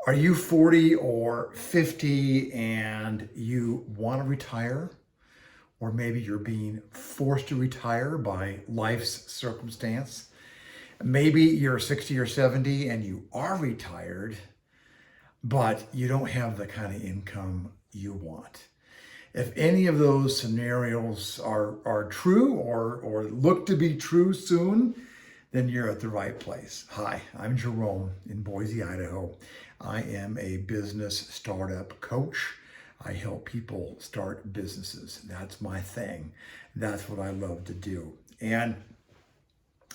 Are you 40 or 50 and you want to retire? Or maybe you're being forced to retire by life's circumstance. Maybe you're 60 or 70 and you are retired, but you don't have the kind of income you want. If any of those scenarios are true or look to be true soon, then you're at the right place. Hi, I'm Jerome in Boise, Idaho. I am a business startup coach. I help people start businesses. That's my thing. That's what I love to do. And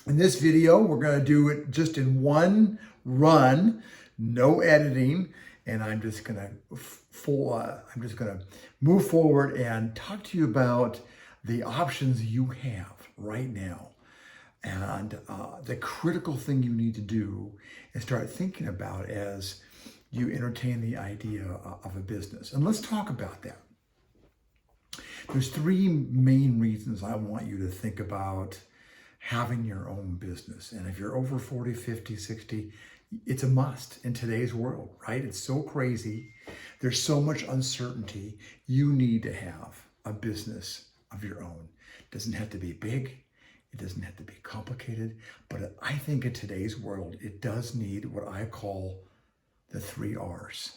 in this video, we're going to do it just in one run, no editing, and I'm just going to move forward and talk to you about the options you have right now. And the critical thing you need to do is start thinking about as you entertain the idea of a business. And let's talk about that. There's three main reasons I want you to think about having your own business. And if you're over 40, 50, 60, it's a must in today's world, right? It's so crazy. There's so much uncertainty. You need to have a business of your own. It doesn't have to be big. It doesn't have to be complicated, but I think in today's world, it does need what I call the 3 R's.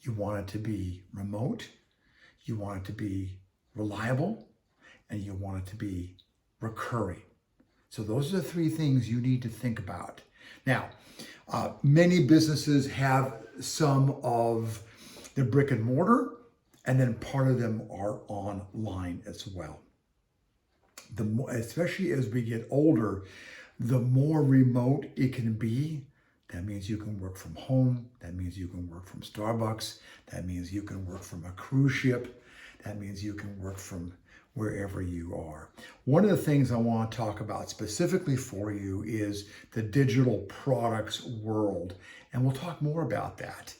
You want it to be remote, you want it to be reliable, and you want it to be recurring. So those are the 3 things you need to think about. Now, many businesses have some of the brick and mortar, and then part of them are online as well. Especially as we get older, the more remote it can be. That means you can work from home. That means you can work from Starbucks. That means you can work from a cruise ship. That means you can work from wherever you are. One of the things I want to talk about specifically for you is the digital products world. And we'll talk more about that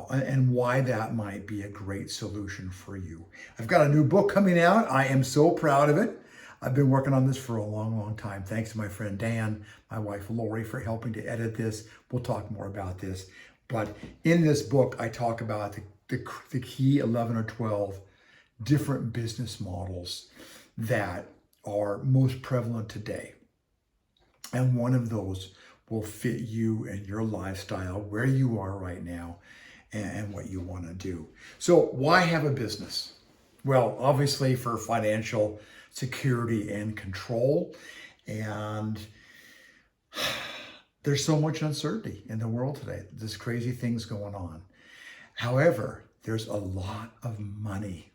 and why that might be a great solution for you. I've got a new book coming out. I am so proud of it. I've been working on this for a long, long time. Thanks to my friend Dan, my wife Lori for helping to edit this. We'll talk more about this. But in this book, I talk about the key 11 or 12 different business models that are most prevalent today. And one of those will fit you and your lifestyle, where you are right now, and what you want to do. So why have a business? Well, obviously for financial security and control. And there's so much uncertainty in the world today. There's crazy things going on. However, there's a lot of money.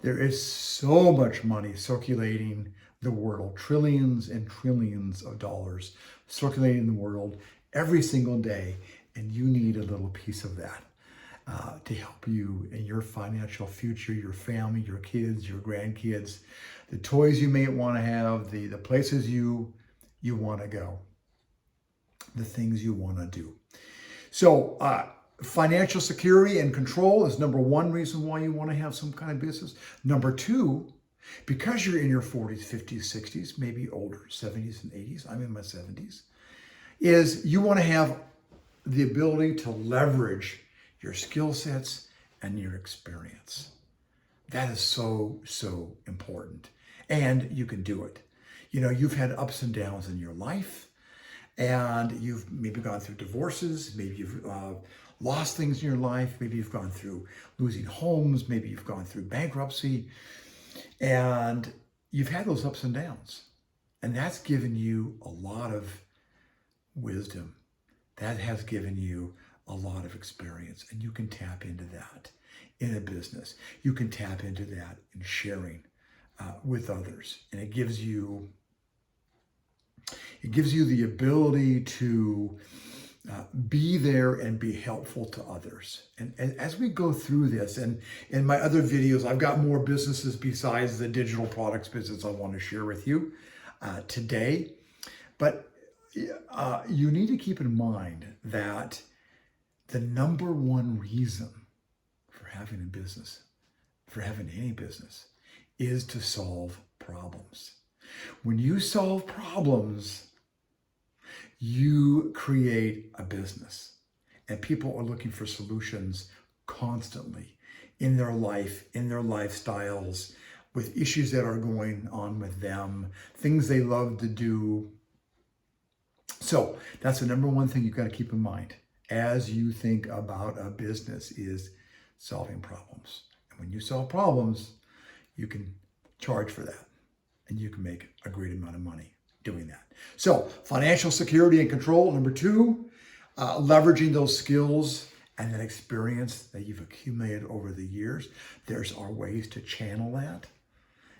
There is so much money circulating the world, trillions and trillions of dollars circulating the world every single day. And you need a little piece of that to help you in your financial future, your family, your kids, your grandkids, the toys you may want to have, the places you want to go, the things you want to do. So financial security and control is number 1 reason why you want to have some kind of business. Number 2, because you're in your 40s, 50s, 60s, maybe older, 70s and 80s, I'm in my 70s, is you want to have the ability to leverage your skill sets and your experience. That is so, so important. And you can do it. You know, you've had ups and downs in your life, and you've maybe gone through divorces, maybe you've lost things in your life, maybe you've gone through losing homes, maybe you've gone through bankruptcy, and you've had those ups and downs. And that's given you a lot of wisdom. That has given you a lot of experience, and you can tap into that in a business. You can tap into that in sharing with others, and it gives you the ability to be there and be helpful to others. And as we go through this, and in my other videos, I've got more businesses besides the digital products business I want to share with you today. But you need to keep in mind that the number 1 reason for having a business, for having any business, is to solve problems. When you solve problems, you create a business. And people are looking for solutions constantly in their life, in their lifestyles, with issues that are going on with them, things they love to do. So that's the number one thing you've got to keep in mind as you think about a business is solving problems. And when you solve problems, you can charge for that and you can make a great amount of money doing that. So financial security and control. Number two, leveraging those skills and that experience that you've accumulated over the years. There's our ways to channel that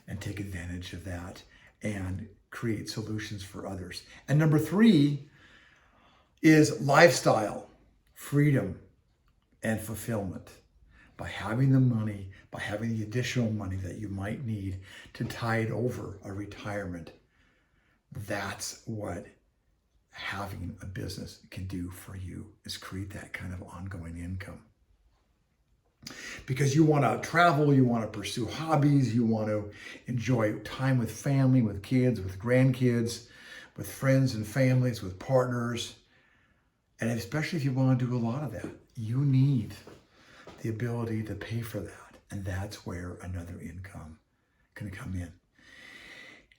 and take advantage of that and create solutions for others. And number three is lifestyle, freedom, and fulfillment. By having the money, by having the additional money that you might need to tide over a retirement, that's what having a business can do for you, is create that kind of ongoing income. Because you want to travel, you want to pursue hobbies, you want to enjoy time with family, with kids, with grandkids, with friends and families, with partners. And especially if you want to do a lot of that, you need the ability to pay for that. And that's where another income can come in.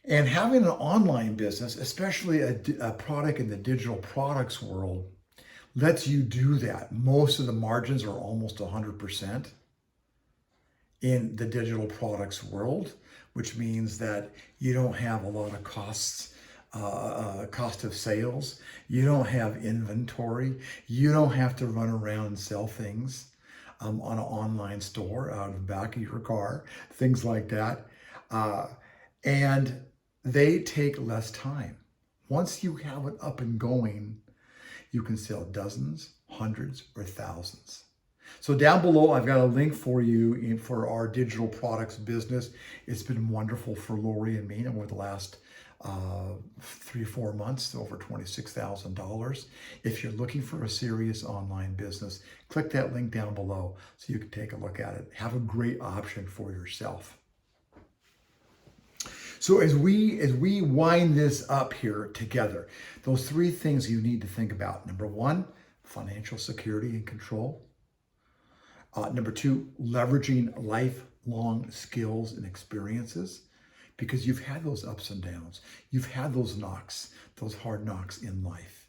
And having an online business, especially a product in the digital products world, lets you do that. Most of the margins are almost 100% in the digital products world, which means that you don't have a lot of costs, cost of sales. You don't have inventory. You don't have to run around and sell things on an online store out of the back of your car, things like that. And they take less time. Once you have it up and going, you can sell dozens, hundreds, or thousands. So down below, I've got a link for you for our digital products business. It's been wonderful for Lori and me over the last 3 or 4 months, over $26,000. If you're looking for a serious online business, click that link down below so you can take a look at it. Have a great option for yourself. So as we wind this up here together, those 3 things you need to think about. Number 1, financial security and control. Number 2, leveraging lifelong skills and experiences, because you've had those ups and downs. You've had those knocks, those hard knocks in life.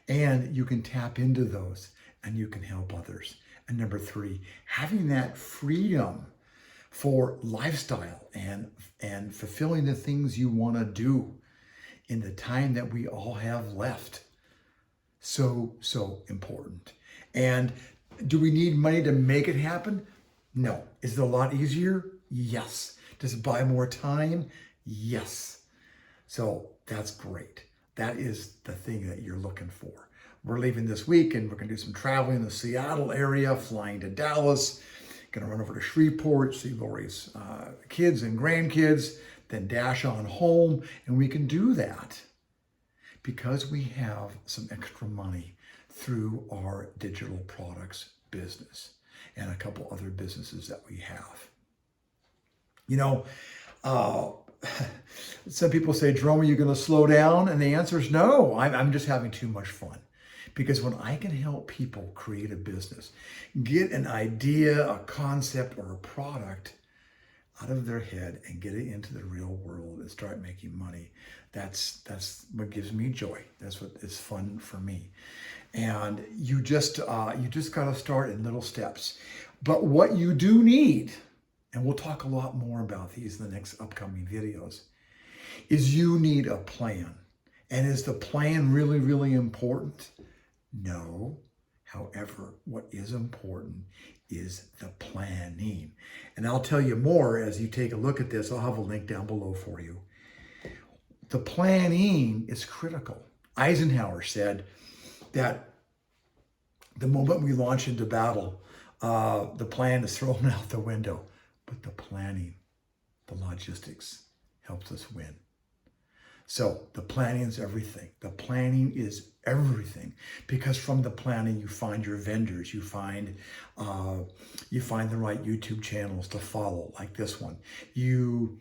And you can tap into those and you can help others. And number 3, having that freedom for lifestyle and fulfilling the things you want to do in the time that we all have left. So important. And do we need money to make it happen? No. Is it a lot easier? Yes. Does it buy more time? Yes. So that's great. That is the thing that you're looking for. We're leaving this week and we're going to do some traveling in the Seattle area, flying to Dallas, going to run over to Shreveport, see Lori's kids and grandkids, then dash on home. And we can do that because we have some extra money through our digital products business and a couple other businesses that we have. You know, some people say, Jerome, are you going to slow down? And the answer is no, I'm just having too much fun. Because when I can help people create a business, get an idea, a concept, or a product out of their head and get it into the real world and start making money, that's what gives me joy. That's what is fun for me. And you just got to start in little steps. But what you do need, and we'll talk a lot more about these in the next upcoming videos, is you need a plan. And is the plan really, really important? No. However, what is important is the planning. And I'll tell you more as you take a look at this. I'll have a link down below for you. The planning is critical. Eisenhower said that the moment we launch into battle, the plan is thrown out the window. But the planning, the logistics, helps us win. So the planning is everything. The planning is everything, because from the planning you find your vendors, you find the right YouTube channels to follow, like this one. You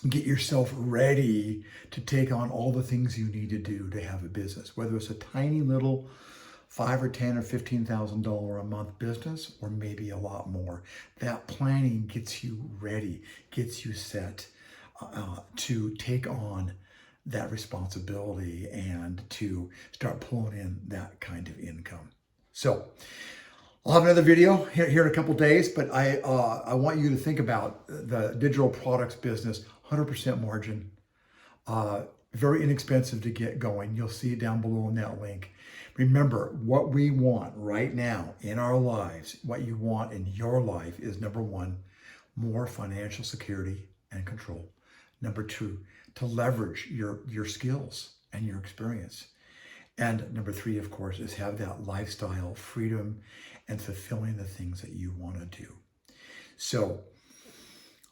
get yourself ready to take on all the things you need to do to have a business, whether it's a tiny little $5 or $10 or $15,000 a month business, or maybe a lot more. That planning gets you ready, gets you set to take on that responsibility and to start pulling in that kind of income. So I'll have another video here in a couple days, but I want you to think about the digital products business, 100% margin, very inexpensive to get going. You'll see it down below in that link. Remember, what we want right now in our lives, what you want in your life is, number one, more financial security and control. Number two, to leverage your skills and your experience. And number three, of course, is have that lifestyle freedom and fulfilling the things that you want to do. So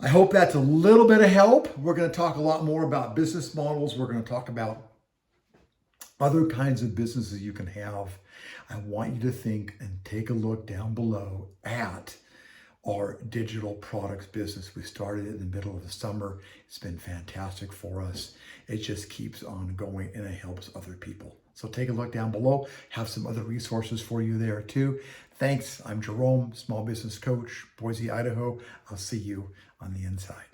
I hope that's a little bit of help. We're going to talk a lot more about business models. We're going to talk about other kinds of businesses you can have. I want you to think and take a look down below at our digital products business. We started it in the middle of the summer. It's been fantastic for us. It just keeps on going and it helps other people. So take a look down below. Have some other resources for you there too. Thanks. I'm Jerome, small business coach, Boise, Idaho. I'll see you on the inside.